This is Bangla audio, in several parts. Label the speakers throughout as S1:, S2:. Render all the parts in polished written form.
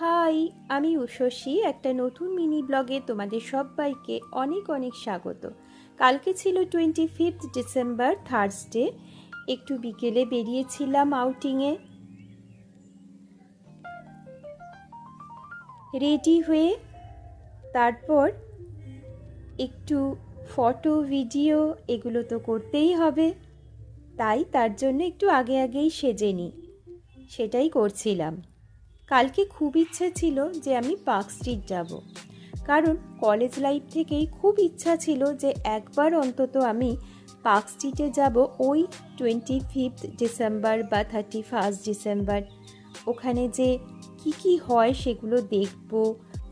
S1: হাই, আমি উষসী। একটা নতুন মিনি ব্লগে তোমাদের সবাইকে অনেক অনেক স্বাগত। কালকে ছিল 25 ডিসেম্বর, থার্সডে। একটু বিকেলে বেরিয়েছিলাম আউটিংয়ে। রেডি হয়ে তারপর একটু ফটো ভিডিও এগুলো তো করতেই হবে, তাই তার জন্য একটু আগেই সেজে নিই, সেটাই করছিলাম। কালকে খুব ইচ্ছে ছিল যে আমি পার্ক স্ট্রিট যাব, কারণ কলেজ লাইফ থেকেই খুব ইচ্ছা ছিল যে একবার অন্তত আমি পার্ক স্ট্রিটে যাব ওই 25 ডিসেম্বর বা 31 ডিসেম্বর। ওখানে যে কি হয় সেগুলো দেখব,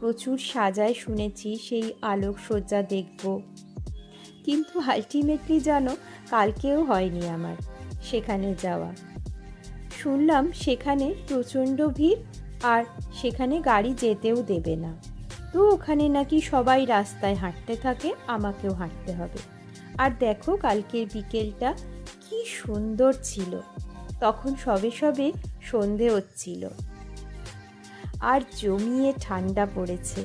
S1: প্রচুর সাজায় শুনেছি, সেই আলোকসজ্জা দেখব। কিন্তু আলটিমেটলি জানো, কালকেও হয়নি আমার সেখানে যাওয়া। শুনলাম সেখানে প্রচণ্ড ভিড়, আর সেখানে গাড়ি যেতেও দেবে না। তো ওখানে নাকি সবাই রাস্তায় হাঁটতে থাকে, আমাকেও হাঁটতে হবে। আর দেখো কালকের বিকেলটা কি সুন্দর ছিল, তখন সবে সবে সন্ধে হচ্ছিল আর জমিয়ে ঠান্ডা পড়েছে।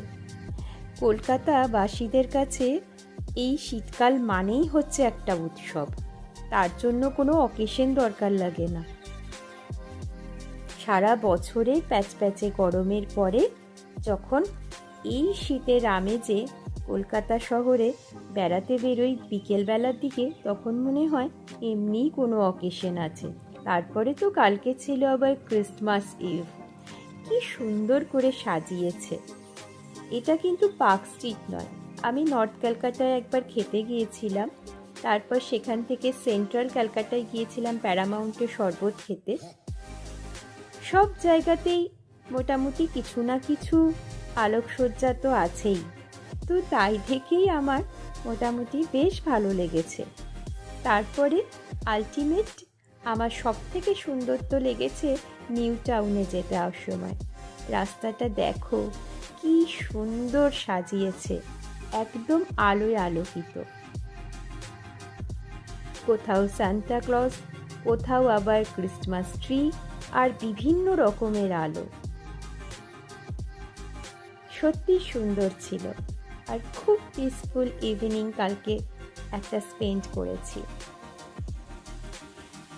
S1: কলকাতাবাসীদের কাছে এই শীতকাল মানেই হচ্ছে একটা উৎসব, তার জন্য কোনো অকেশন দরকার লাগে না। সারা বছরের প্যাচপ্যাচে গরমের পরে যখন এই শীতের আমেজে কলকাতা শহরে বেড়াতে বেরোই বিকেলবেলার দিকে, তখন মনে হয় এমনিই কোনো অকেশন আছে। তারপরে তো কালকে ছিল আবার ক্রিসমাস ইভ, কি সুন্দর করে সাজিয়েছে। এটা কিন্তু পার্ক স্ট্রিট নয়, আমি নর্থ ক্যালকাটায় একবার খেতে গিয়েছিলাম, তারপর সেখান থেকে সেন্ট্রাল ক্যালকাটায় গিয়েছিলাম প্যারামাউন্টের শরবত খেতে। সব জায়গাতেই মোটামুটি কিছু না কিছু আলোকসজ্জা তো আছেই, তো তাই থেকেই আমার মোটামুটি বেশ ভালো লেগেছে। তারপরে আলটিমেট আমার সব থেকে সুন্দর তো লেগেছে নিউ টাউনে যেতে যাওয়ার সময়। রাস্তাটা দেখো কি সুন্দর সাজিয়েছে, একদম আলোয় আলোকিত। কোথাও সান্তা ক্লজ, কোথাও আবার ক্রিসমাস ট্রি, আর বিভিন্ন রকমের আলো। সত্যি সুন্দর ছিল, আর খুব পিসফুল ইভিনিং কালকে একটা স্পেন্ড করেছি।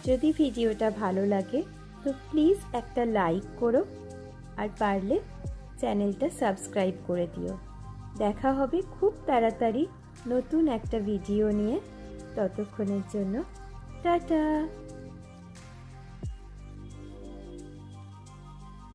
S1: যদি ভিডিওটা ভালো লাগে তো প্লিজ একটা লাইক করো, আর পারলে চ্যানেলটা সাবস্ক্রাইব করে দিও। দেখা হবে খুব তাড়াতাড়ি নতুন একটা ভিডিও নিয়ে। ততক্ষণের জন্য টাটা।